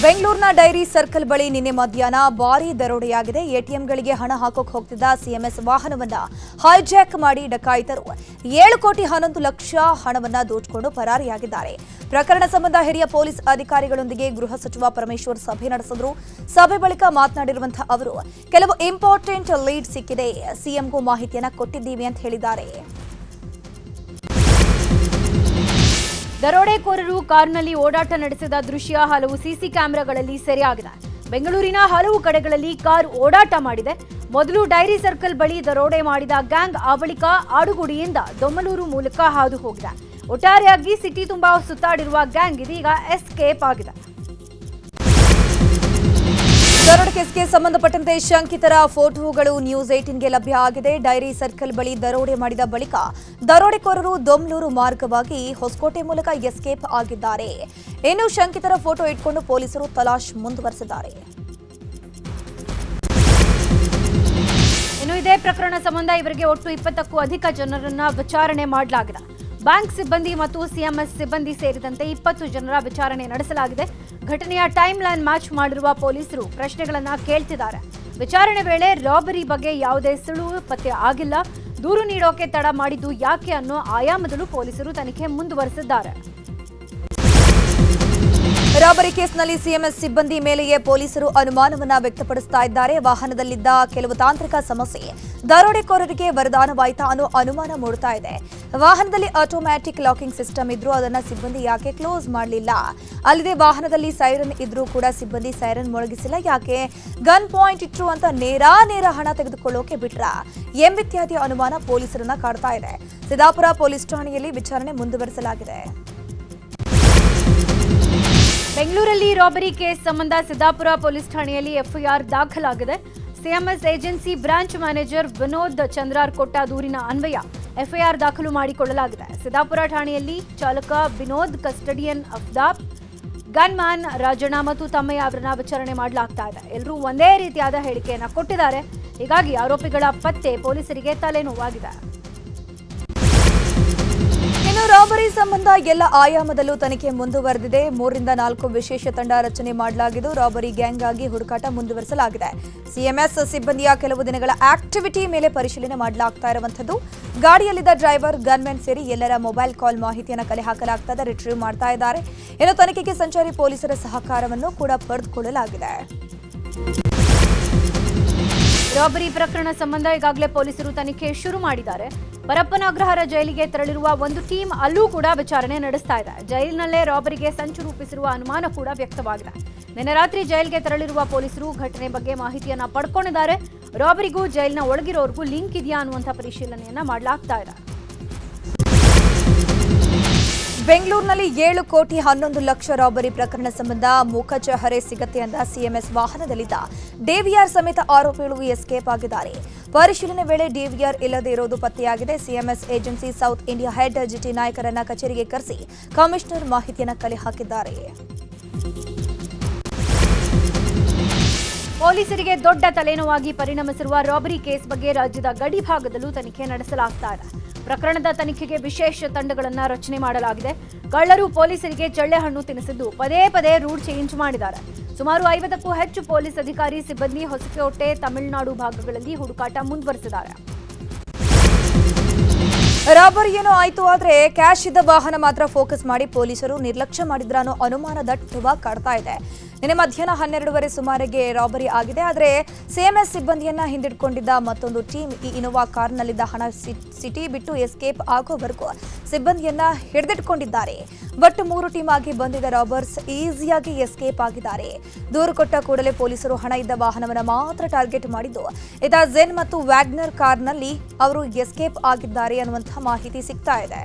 ಬೆಂಗಳೂರಿನ dairy circle ಬಳಿ ನಿನ್ನೆ ಮಧ್ಯಾಹ್ನ ಭಾರೀ ದರೋಡೆಯಾಗಿದೆ. ಎಟಿಎಂಗಳಿಗೆ ಹಣ ಹಾಕೋಕೆ ಹೋಗ್ತಿದ್ದ ಸಿಎಂಎಸ್ ವಾಹನವನ್ನ ಹೈಜಾಕ್ ಮಾಡಿ ಡಕಾಯಿತರು 7,11 ಲಕ್ಷ ಹಣವನ್ನ ದೋಚಿಕೊಂಡು ಪರಾರಿಯಾಗಿದ್ದಾರೆ. ಪ್ರಕರಣ ಸಂಬಂಧ ಹಿರಿಯ ಪೊಲೀಸ್ ಅಧಿಕಾರಿಗಳೊಂದಿಗೆ ಗೃಹ ಸಚಿವ ಪರಮೇಶ್ವರ್ ಸಭೆ ನಡೆಸಿದರು. ಸಭೆ ಬಳಿಕ ಮಾತನಾಡಿರುವಂತಹ ಅವರು ಕೆಲವು ಇಂಪಾರ್ಟೆಂಟ್ ಲೀಡ್ ಸಿಕ್ಕಿದೆ, ಸಿಎಂಗೂ ಮಾಹಿತಿಯನ್ನ ಕೊಟ್ಟಿದ್ದೀವಿ ಅಂತ ಹೇಳಿದ್ದಾರೆ. ದರೋಡೆಕೋರರು ಕಾರ್ನಲ್ಲಿ ಓಡಾಟ ನಡೆಸಿದ ದೃಶ್ಯ ಹಲವು ಸಿಸಿ ಕ್ಯಾಮೆರಾಗಳಲ್ಲಿ ಸೆರೆಯಾಗಿದೆ. ಬೆಂಗಳೂರಿನ ಹಲವು ಕಡೆಗಳಲ್ಲಿ ಕಾರ್ ಓಡಾಟ ಮಾಡಿದೆ. ಮೊದಲು ಡೈರಿ ಸರ್ಕಲ್ ಬಳಿ ದರೋಡೆ ಮಾಡಿದ ಗ್ಯಾಂಗ್ ಆ ಬಳಿಕ ಆಡುಗುಡಿಯಿಂದ ದೊಮ್ಮಲೂರು ಮೂಲಕ ಹಾದು ಹೋಗಿದೆ. ಒಟ್ಟಾರೆಯಾಗಿ ಸಿಟಿ ತುಂಬಾ ಸುತ್ತಾಡಿರುವ ಗ್ಯಾಂಗ್ ಇದೀಗ ಎಸ್ಕೇಪ್ ಆಗಿದೆ. ದರೋಡೆ ಕೇಸ್ಗೆ ಸಂಬಂಧಪಟ್ಟಂತೆ ಶಂಕಿತರ ಫೋಟೋಗಳು ನ್ಯೂಸ್ 18ಗೆ ಲಭ್ಯ ಆಗಿದೆ. ಡೈರಿ ಸರ್ಕಲ್ ಬಳಿ ದರೋಡೆ ಮಾಡಿದ ಬಳಿಕ ದರೋಡೆಕೋರರು ದೊಮ್ಲೂರು ಮಾರ್ಗವಾಗಿ ಹೊಸಕೋಟೆ ಮೂಲಕ ಎಸ್ಕೇಪ್ ಆಗಿದ್ದಾರೆ. ಇನ್ನು ಶಂಕಿತರ ಫೋಟೋ ಇಟ್ಕೊಂಡು ಪೊಲೀಸರು ತಲಾಶ್ ಮುಂದುವರೆಸಿದ್ದಾರೆ. ಇನ್ನು ಇದೇ ಪ್ರಕರಣ ಸಂಬಂಧ ಇವರಿಗೆ ಒಟ್ಟು 20ಕ್ಕೂ ಅಧಿಕ ಜನರನ್ನ ವಿಚಾರಣೆ ಮಾಡಲಾಗಿದೆ. ಬ್ಯಾಂಕ್ ಸಿಬ್ಬಂದಿ ಮತ್ತು ಸಿಎಂಎಸ್ ಸಿಬ್ಬಂದಿ ಸೇರಿದಂತೆ 20 ಜನರ ವಿಚಾರಣೆ ನಡೆಸಲಾಗಿದೆ. ಘಟನೆಯ ಟೈಮ್ ಲೈನ್ ಮ್ಯಾಚ್ ಮಾಡಿರುವ ಪೊಲೀಸರು ಪ್ರಶ್ನೆಗಳನ್ನ ಕೇಳ್ತಿದ್ದಾರೆ. ವಿಚಾರಣೆ ವೇಳೆ ರಾಬರಿ ಬಗ್ಗೆ ಯಾವುದೇ ಸುಳಿವು ಪತ್ತೆ ಆಗಿಲ್ಲ. ದೂರು ನೀಡೋಕೆ ತಡ ಮಾಡಿದ್ದು ಯಾಕೆ ಅನ್ನೋ ಆಯಾಮದಲ್ಲೂ ಪೊಲೀಸರು ತನಿಖೆ ಮುಂದುವರೆಸಿದ್ದಾರೆ. ರಾಬರಿ ಕೇಸ್ನಲ್ಲಿ ಸಿಎಂಎಸ್ ಸಿಬ್ಬಂದಿ ಮೇಲೆಯೇ ಪೊಲೀಸರು ಅನುಮಾನವನ್ನ ವ್ಯಕ್ತಪಡಿಸ್ತಾ ಇದ್ದಾರೆ. ವಾಹನದಲ್ಲಿದ್ದ ಕೆಲವು ತಾಂತ್ರಿಕ ಸಮಸ್ಯೆ ದರೋಡೆಕೋರರಿಗೆ ವರದಾನವಾಯಿತಾ ಅನ್ನೋ ಅನುಮಾನ ಮೂಡ್ತಾ ಇದೆ. ವಾಹನದಲ್ಲಿ ಆಟೋಮ್ಯಾಟಿಕ್ ಲಾಕಿಂಗ್ ಸಿಸ್ಟಮ್ ಇದ್ರೂ ಅದನ್ನ ಸಿಬ್ಬಂದಿ ಯಾಕೆ ಕ್ಲೋಸ್ ಮಾಡಲಿಲ್ಲ? ಅಲ್ಲದೆ ವಾಹನದಲ್ಲಿ ಸೈರನ್ ಇದ್ರೂ ಕೂಡ ಸಿಬ್ಬಂದಿ ಸೈರನ್ ಮೊಳಗಿಸಿಲ್ಲ ಯಾಕೆ? ಗನ್ ಪಾಯಿಂಟ್ ಇಟ್ರು ಅಂತ ನೇರ ಹಣ ತೆಗೆದುಕೊಳ್ಳೋಕೆ ಬಿಟ್ರ ಎಂಬಿತ್ಯಾದಿ ಅನುಮಾನ ಪೊಲೀಸರನ್ನ ಕಾಡ್ತಾ ಇದೆ. ಸಿದ್ದಾಪುರ ಪೊಲೀಸ್ ಠಾಣೆಯಲ್ಲಿ ವಿಚಾರಣೆ ಮುಂದುವರೆಸಲಾಗಿದೆ. ಬೆಂಗಳೂರಲ್ಲಿ ರಾಬರಿ ಕೇಸ್ ಸಂಬಂಧ ಸಿದ್ದಾಪುರ ಪೊಲೀಸ್ ಠಾಣೆಯಲ್ಲಿ ಎಫ್ಐಆರ್ ದಾಖಲಾಗಿದೆ. CMS agency branch manager Vinod ಚಂದ್ರಾರ್ ಕೊಟ್ಟ ದೂರಿನ ಅನ್ವಯ ಎಫ್ಐಆರ್ ದಾಖಲು ಮಾಡಿಕೊಳ್ಳಲಾಗಿದೆ. ಸಿದ್ದಾಪುರ ಠಾಣೆಯಲ್ಲಿ ಚಾಲಕ Vinod, custodian Aftab, gunman Rajanna ಮತ್ತು ತಮ್ಮಯ್ಯ ಅವರನ್ನ ವಿಚಾರಣೆ ಮಾಡಲಾಗ್ತಾ ಇದೆ. ಎಲ್ಲರೂ ಒಂದೇ ರೀತಿಯಾದ ಹೇಳಿಕೆಯನ್ನ ಕೊಟ್ಟಿದ್ದಾರೆ. ಹೀಗಾಗಿ ಆರೋಪಿಗಳ ಪತ್ತೆ ಪೊಲೀಸರಿಗೆ ತಲೆನೋವಾಗಿದೆ. ಇನ್ನು ರಾಬರಿ ಸಂಬಂಧ ಎಲ್ಲ ಆಯಾಮದಲ್ಲೂ ತನಿಖೆ ಮುಂದುವರೆದಿದೆ. 3 ರಿಂದ 4 ವಿಶೇಷ ತಂಡ ರಚನೆ ಮಾಡಲಾಗಿದ್ದು ರಾಬರಿ ಗ್ಯಾಂಗ್ ಆಗಿ ಹುಡುಕಾಟ ಮುಂದುವರೆಸಲಾಗಿದೆ. ಸಿಎಂಎಸ್ ಸಿಬ್ಬಂದಿಯ ಕೆಲವು ದಿನಗಳ ಆಕ್ಟಿವಿಟಿ ಮೇಲೆ ಪರಿಶೀಲನೆ ಮಾಡಲಾಗ್ತಾ ಇರುವಂತದ್ದು. ಗಾಡಿಯಲ್ಲಿದ್ದ ಡ್ರೈವರ್, ಗನ್ಮೆನ್ ಸೇರಿ ಎಲ್ಲರ ಮೊಬೈಲ್ ಕಾಲ್ ಮಾಹಿತಿಯನ್ನು ಕಲೆ ಹಾಕಲಾಗ್ತಾ ಇದೆ, ರಿಟ್ರೀವ್ ಮಾಡ್ತಾ ಇದ್ದಾರೆ. ಇನ್ನು ತನಿಖೆಗೆ ಸಂಚಾರಿ ಪೊಲೀಸರ ಸಹಕಾರವನ್ನು ಕೂಡ ಪಡೆದುಕೊಳ್ಳಲಾಗಿದೆ. ರಾಬರಿ ಪ್ರಕರಣ ಸಂಬಂಧ ಈಗಾಗಲೇ ಪೊಲೀಸರು ತನಿಖೆ ಶುರು ಮಾಡಿದ್ದಾರೆ. ಪರಪ್ಪನ ಅಗ್ರಹಾರ ಜೈಲಿಗೆ ತೆರಳಿರುವ ಒಂದು ಟೀಮ್ ಅಲ್ಲೂ ಕೂಡ ವಿಚಾರಣೆ ನಡೆಸ್ತಾ ಇದೆ. ಜೈಲಿನಲ್ಲೇ ರಾಬರಿಗೆ ಸಂಚು ರೂಪಿಸಿರುವ ಅನುಮಾನ ಕೂಡ ವ್ಯಕ್ತವಾಗಿದೆ. ನಿನ್ನೆ ರಾತ್ರಿ ಜೈಲಿಗೆ ತೆರಳಿರುವ ಪೊಲೀಸರು ಘಟನೆ ಬಗ್ಗೆ ಮಾಹಿತಿಯನ್ನ ಪಡ್ಕೊಂಡಿದ್ದಾರೆ. ರಾಬರಿಗೂ ಜೈಲಿನ ಒಳಗಿರೋರ್ಗೂ ಲಿಂಕ್ ಇದೆಯಾ ಅನ್ನುವಂಥ ಪರಿಶೀಲನೆಯನ್ನ ಮಾಡಲಾಗ್ತಾ ಇದೆ. ಬೆಂಗಳೂರಿನಲ್ಲಿ 7,11 ಲಕ್ಷ ರಾಬರಿ ಪ್ರಕರಣ ಸಂಬಂಧ ಮುಖಚಹರೆ ಸಿಗತ್ತೆ ಅಂದ ಸಿಎಂಎಸ್ ವಾಹನದಲ್ಲಿದ್ದ ಡಿವಿಆರ್ ಸಮೇತ ಆರೋಪಿಗಳು ಎಸ್ಕೇಪ್ ಆಗಿದ್ದಾರೆ. ಪರಿಶೀಲನೆ ವೇಳೆ ಡಿವಿಆರ್ ಇಲ್ಲದೆ ಇರೋದು ಪತ್ತೆಯಾಗಿದೆ. CMS agency South India head GT ನಾಯಕರನ್ನ ಕಚೇರಿಗೆ ಕರೆಸಿ ಕಮಿಷನರ್ ಮಾಹಿತಿಯನ್ನು ಕಲೆ ಹಾಕಿದ್ದಾರೆ. ಪೊಲೀಸರಿಗೆ ದೊಡ್ಡ ತಲೆನೋವಾಗಿ ಪರಿಣಮಿಸಿರುವ ರಾಬರಿ ಕೇಸ್ ಬಗ್ಗೆ ರಾಜ್ಯದ ಗಡಿ ಭಾಗದಲ್ಲೂ ತನಿಖೆ ನಡೆಸಲಾಗ್ತಾ ಇದೆ. ಪ್ರಕರಣದ ತನಿಖೆಗೆ ವಿಶೇಷ ತಂಡಗಳನ್ನು ರಚನೆ ಮಾಡಲಾಗಿದೆ. ಕಳ್ಳರು ಪೊಲೀಸರಿಗೆ ಚಳ್ಳೆಹಣ್ಣು ತಿನ್ನಿಸಿದ್ದು ಪದೇ ರೂಟ್ ಚೇಂಜ್ ಮಾಡಿದ್ದಾರೆ. ಸುಮಾರು 50ಕ್ಕೂ ಹೆಚ್ಚು ಪೊಲೀಸ್ ಅಧಿಕಾರಿ ಸಿಬ್ಬಂದಿ ಹೊಸಕೋಟೆ, ತಮಿಳುನಾಡು ಭಾಗಗಳಲ್ಲಿ ಹುಡುಕಾಟ ಮುಂದುವರೆಸಿದ್ದಾರೆ. ರಾಬರಿ ಏನೋ ಆಯ್ತು, ಆದ್ರೆ ಕ್ಯಾಶ್ ಇದ್ದ ವಾಹನ ಮಾತ್ರ ಫೋಕಸ್ ಮಾಡಿ ಪೊಲೀಸರು ನಿರ್ಲಕ್ಷ್ಯ ಮಾಡಿದ್ರ ಅನ್ನೋ ಅನುಮಾನ ದಟ್ಟವಾಗಿ ಕಾಡ್ತಾ ಇದೆ. ನಿನ್ನೆ ಮಧ್ಯಾಹ್ನ 12:30 ಸುಮಾರಿಗೆ ರಾಬರಿ ಆಗಿದೆ. ಆದರೆ ಸಿಎಂಎಸ್ ಸಿಬ್ಬಂದಿಯನ್ನ ಹಿಂದಿಡ್ಕೊಂಡಿದ್ದ ಮತ್ತೊಂದು ಟೀಮ್ ಈ ಇನೋವಾ ಕಾರ್ನಲ್ಲಿದ್ದ ಹಣ ಸಿಟಿ ಬಿಟ್ಟು ಎಸ್ಕೇಪ್ ಆಗೋವರೆಗೂ ಸಿಬ್ಬಂದಿಯನ್ನ ಹಿಡಿದಿಟ್ಕೊಂಡಿದ್ದಾರೆ. ಬಟ್ 3 ಟೀಮ್ ಆಗಿ ಬಂದಿದ್ದ ರಾಬರ್ಸ್ ಈಸಿಯಾಗಿ ಎಸ್ಕೇಪ್ ಆಗಿದ್ದಾರೆ. ದೂರು ಕೊಟ್ಟ ಕೂಡಲೇ ಪೊಲೀಸರು ಹಣ ಇದ್ದ ವಾಹನವನ್ನು ಮಾತ್ರ ಟಾರ್ಗೆಟ್ ಮಾಡಿದ್ದು ಇದ ಝೆನ್ ಮತ್ತು ವ್ಯಾಗ್ನರ್ ಕಾರ್ನಲ್ಲಿ ಅವರು ಎಸ್ಕೇಪ್ ಆಗಿದ್ದಾರೆ ಅನ್ನುವಂತಹ ಮಾಹಿತಿ ಸಿಗ್ತಾ ಇದೆ.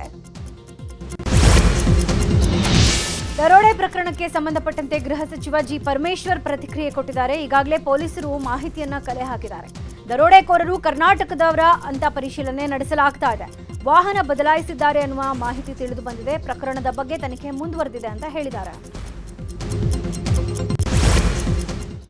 ದರೋಡೆ ಪ್ರಕರಣಕ್ಕೆ ಸಂಬಂಧಪಟ್ಟಂತೆ ಗೃಹ ಸಚಿವ ಜಿ ಪರಮೇಶ್ವರ್ ಪ್ರತಿಕ್ರಿಯೆ ಕೊಟ್ಟಿದ್ದಾರೆ. ಈಗಾಗಲೇ ಪೊಲೀಸರು ಮಾಹಿತಿಯನ್ನ ಕಲೆ ಹಾಕಿದ್ದಾರೆ. ದರೋಡೆಕೋರರು ಕರ್ನಾಟಕದವರ ಅಂತ ಪರಿಶೀಲನೆ ನಡೆಸಲಾಗ್ತಾ ಇದೆ. ವಾಹನ ಬದಲಾಯಿಸಿದ್ದಾರೆ ಅನ್ನುವ ಮಾಹಿತಿ ತಿಳಿದು ಬಂದಿದೆ. ಪ್ರಕರಣದ ಬಗ್ಗೆ ತನಿಖೆ ಮುಂದುವರೆದಿದೆ ಅಂತ ಹೇಳಿದ್ದಾರೆ.